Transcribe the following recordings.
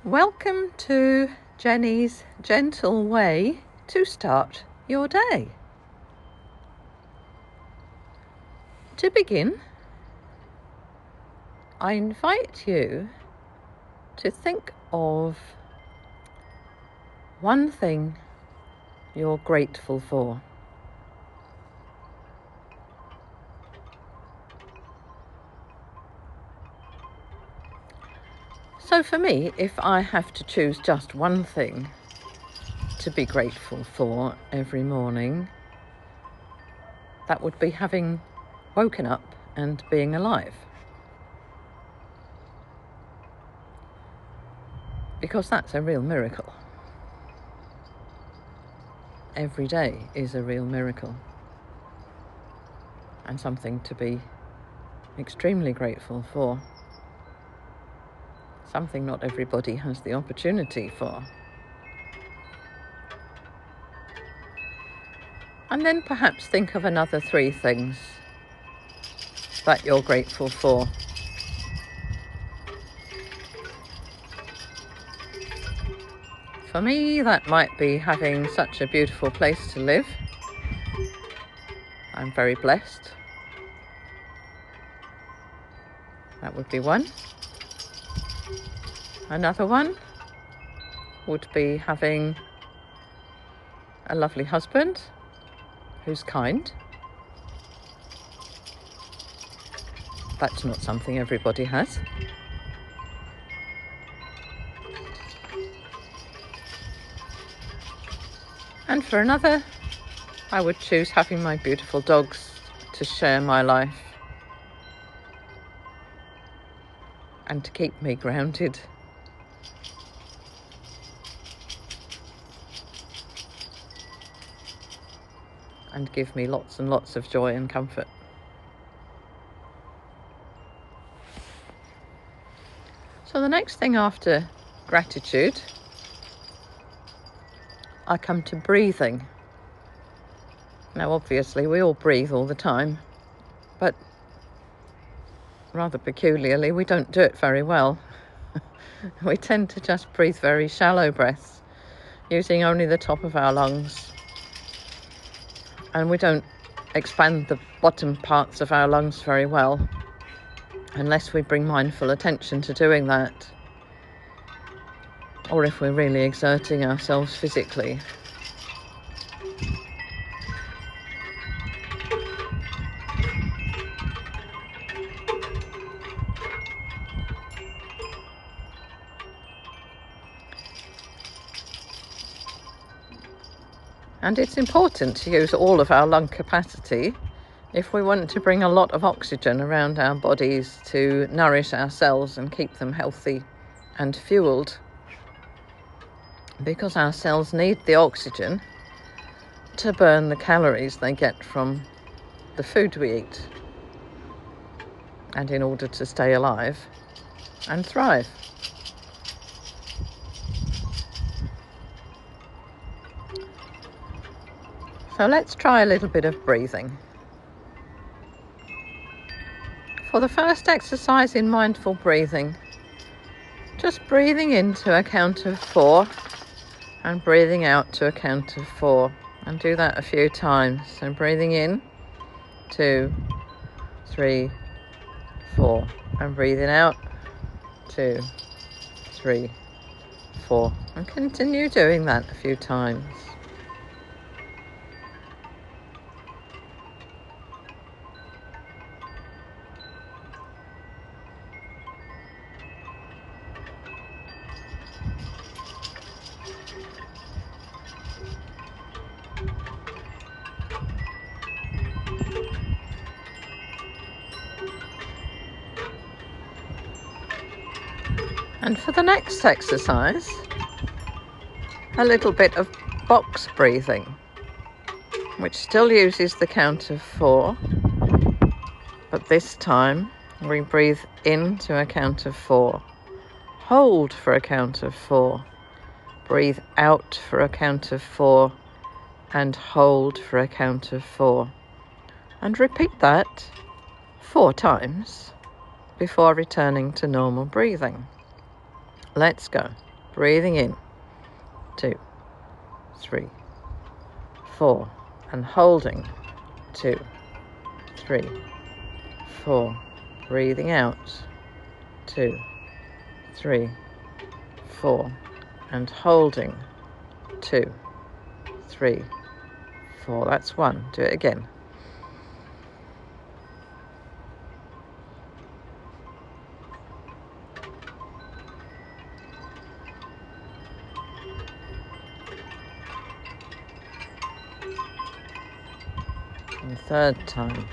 Welcome to Jenny's gentle way to start your day. To begin, I invite you to think of one thing you're grateful for. So for me, if I have to choose just one thing to be grateful for every morning, that would be having woken up and being alive. Because that's a real miracle. Every day is a real miracle and something to be extremely grateful for. Something not everybody has the opportunity for. And then perhaps think of another 3 things that you're grateful for. For me, that might be having such a beautiful place to live. I'm very blessed. That would be one. Another one would be having a lovely husband who's kind. That's not something everybody has. And for another, I would choose having my beautiful dogs to share my life and to keep me grounded. And give me lots and lots of joy and comfort. So the next thing after gratitude, I come to breathing. Now obviously we all breathe all the time, but rather peculiarly we don't do it very well. We tend to just breathe very shallow breaths, using only the top of our lungs. And we don't expand the bottom parts of our lungs very well unless we bring mindful attention to doing that, or if we're really exerting ourselves physically. And it's important to use all of our lung capacity if we want to bring a lot of oxygen around our bodies to nourish our cells and keep them healthy and fueled. Because our cells need the oxygen to burn the calories they get from the food we eat, and in order to stay alive and thrive. So let's try a little bit of breathing. For the first exercise in mindful breathing, just breathing in to a count of 4 and breathing out to a count of 4, and do that a few times. So breathing in, 2, 3, 4, and breathing out, 2, 3, 4, and continue doing that a few times. And for the next exercise, a little bit of box breathing, which still uses the count of 4, but this time we breathe in to a count of 4, hold for a count of 4, breathe out for a count of 4, and hold for a count of 4. And repeat that 4 times before returning to normal breathing. Let's go. breathing in, 2, 3, 4, and holding, 2, 3, 4, breathing out, 2, 3, 4, and holding, 2, 3, 4. That's 1. Do it again. And third time.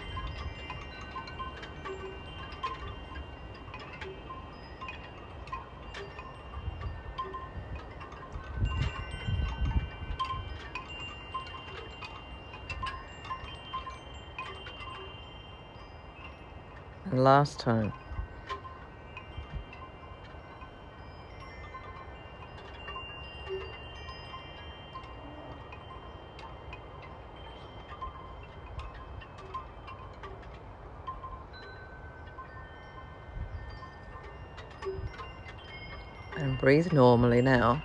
And last time. And breathe normally now.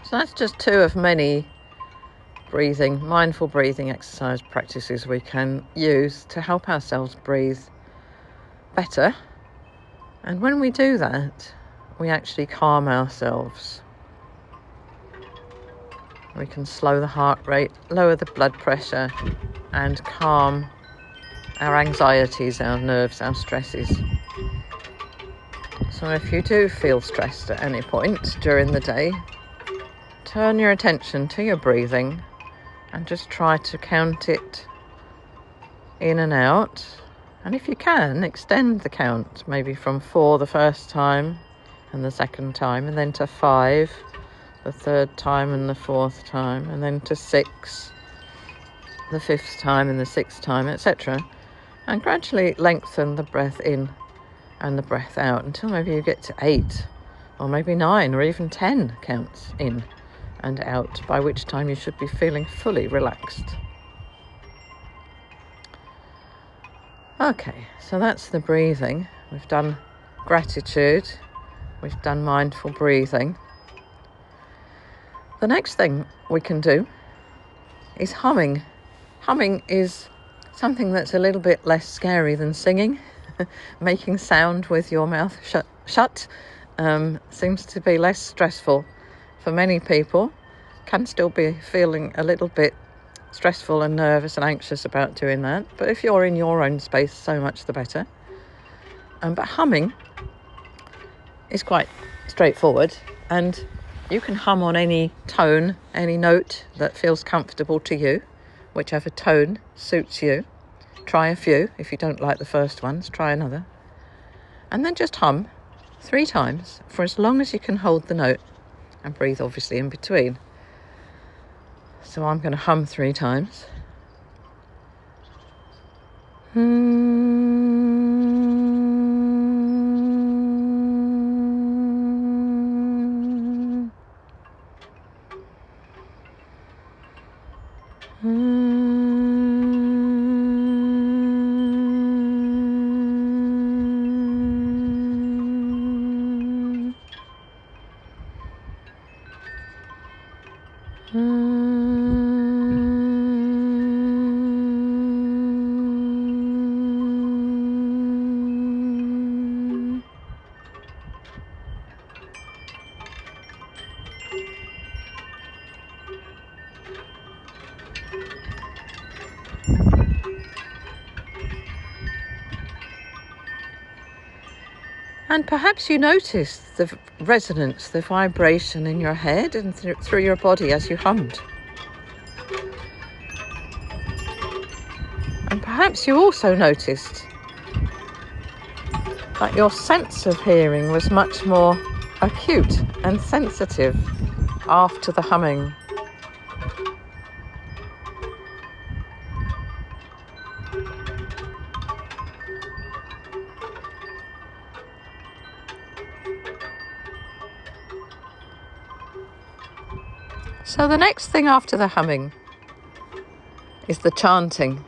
So that's just 2 of many mindful breathing exercise practices we can use to help ourselves breathe better. And when we do that, we actually calm ourselves. We can slow the heart rate, lower the blood pressure, and calm our anxieties, our nerves, our stresses. So if you do feel stressed at any point during the day, turn your attention to your breathing and just try to count it in and out. And if you can, extend the count, maybe from 4 the first time and the second time, and then to 5 the third time and the fourth time, and then to 6 the 5th time and the 6th time, etc. And gradually lengthen the breath in and the breath out until maybe you get to 8 or maybe 9 or even 10 counts in and out, by which time you should be feeling fully relaxed. Okay, so that's the breathing. We've done gratitude, we've done mindful breathing. The next thing we can do is humming. Humming is something that's a little bit less scary than singing. Making sound with your mouth shut seems to be less stressful for many people. Can still be feeling a little bit stressful and nervous and anxious about doing that, but if you're in your own space, so much the better. But humming is quite straightforward, and you can hum on any tone, any note that feels comfortable to you, whichever tone suits you. Try a few. If you don't like the first ones, try another. And then just hum 3 times for as long as you can hold the note, and breathe obviously in between. So I'm going to hum 3 times. And perhaps you notice the resonance, the vibration in your head and through your body as you hummed. And perhaps you also noticed that your sense of hearing was much more acute and sensitive after the humming. So the next thing after the humming is the chanting,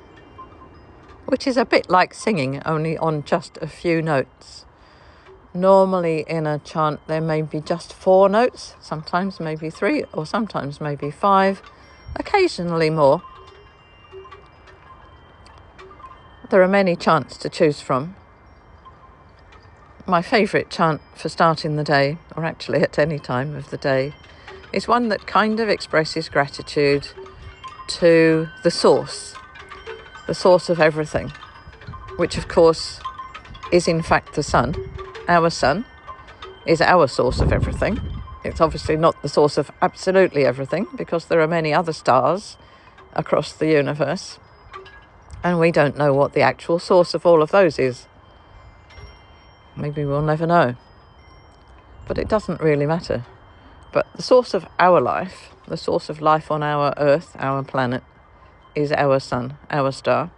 which is a bit like singing, only on just a few notes. Normally in a chant there may be just 4 notes, sometimes maybe 3, or sometimes maybe 5, occasionally more. There are many chants to choose from. My favourite chant for starting the day, or actually at any time of the day, is one that kind of expresses gratitude to the source of everything, which of course is in fact the sun. Our sun is our source of everything. It's obviously not the source of absolutely everything, because there are many other stars across the universe, and we don't know what the actual source of all of those is. Maybe we'll never know, but it doesn't really matter. But the source of our life, the source of life on our earth, our planet, is our sun, our star.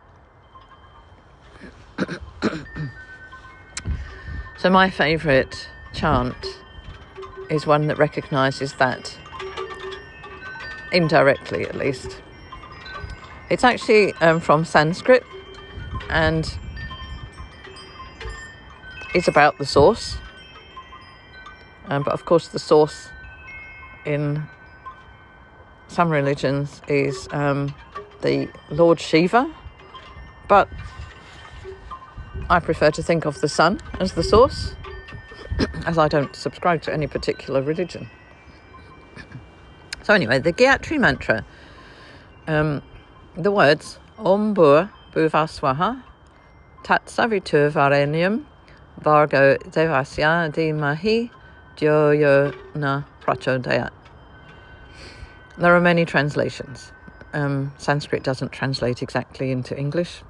So my favourite chant is one that recognises that, indirectly at least. It's actually from Sanskrit, and it's about the source. But of course the source in some religions is the Lord Shiva, but I prefer to think of the sun as the source, as I don't subscribe to any particular religion. So anyway, the Gayatri Mantra, the words Om Bhur Bhuva Swaha Tat Savitur Varenyam Bhargo Devasya Dhimahi Dhyo Yo Na Prachodayat. There are many translations. Sanskrit doesn't translate exactly into English.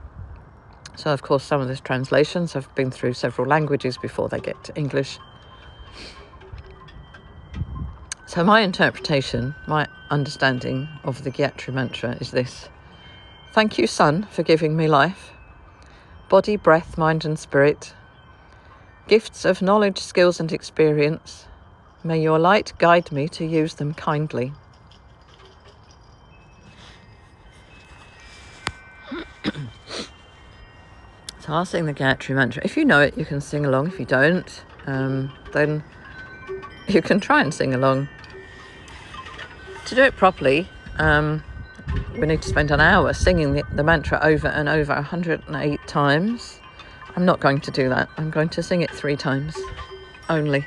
So, of course, some of these translations have been through several languages before they get to English. So my interpretation, my understanding of the Gayatri Mantra is this. Thank you, Sun, for giving me life, body, breath, mind and spirit, gifts of knowledge, skills and experience. May your light guide me to use them kindly. So I'll sing the Gayatri Mantra. If you know it, you can sing along. If you don't, then you can try and sing along. To do it properly, we need to spend an hour singing the mantra over and over 108 times. I'm not going to do that. I'm going to sing it 3 times only.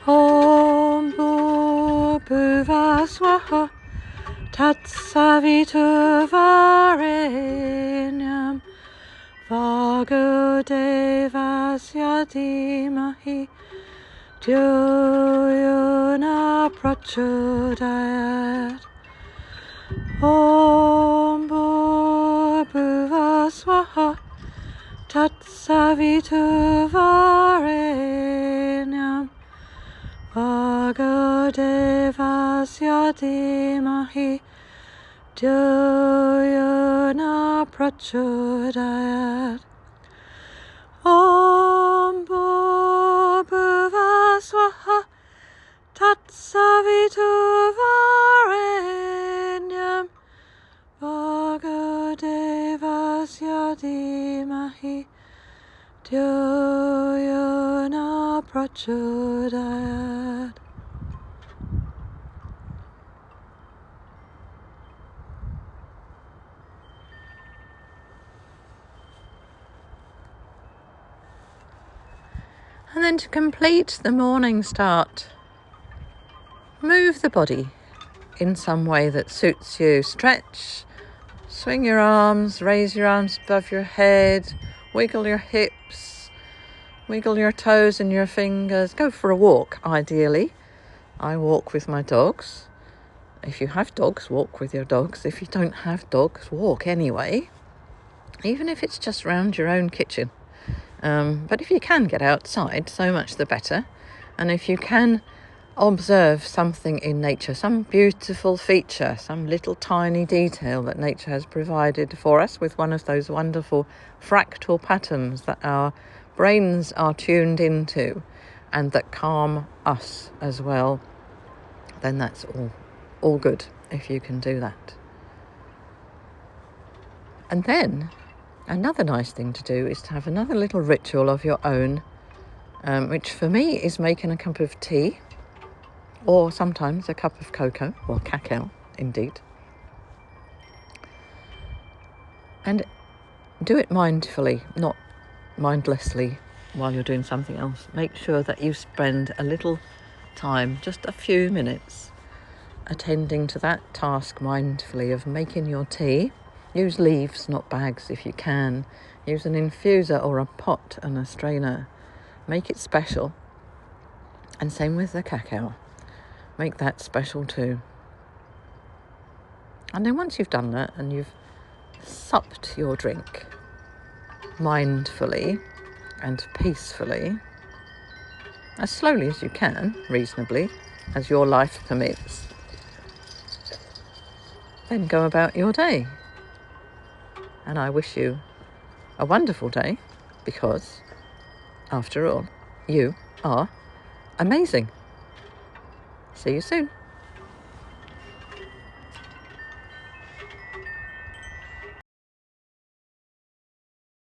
Om Bhuva Swaha Tat Savitur Varenyam Bhargo Devasya Dhimahi Dhyo Yo Na Prachodayat. Om Bhuva Swaha Tat Savitur Varenyam Bhargo Devasya Dhimahi Dhyo Yo Na Prachodayat. Om Bhuva Swaha Tat Savitur Varenyam Bhargo Devasya Dhimahi Dhyo Yo Na Prachodayat. And then to complete the morning start, move the body in some way that suits you. Stretch, swing your arms, raise your arms above your head, wiggle your hips, wiggle your toes and your fingers. Go for a walk, ideally. I walk with my dogs. If you have dogs, walk with your dogs. If you don't have dogs, walk anyway, even if it's just round your own kitchen. But if you can get outside, so much the better. And if you can observe something in nature, some beautiful feature, some little tiny detail that nature has provided for us with one of those wonderful fractal patterns that our brains are tuned into and that calm us as well, then that's all good if you can do that. And then Another nice thing to do is to have another little ritual of your own, which for me is making a cup of tea, or sometimes a cup of cocoa, or cacao, indeed. And do it mindfully, not mindlessly while you're doing something else. Make sure that you spend a little time, just a few minutes, attending to that task mindfully of making your tea. Use leaves, not bags, if you can. Use an infuser or a pot and a strainer. Make it special. And same with the cacao. Make that special too. And then once you've done that and you've supped your drink mindfully and peacefully, as slowly as you can, reasonably, as your life permits, then go about your day. And I wish you a wonderful day, because, after all, you are amazing. See you soon.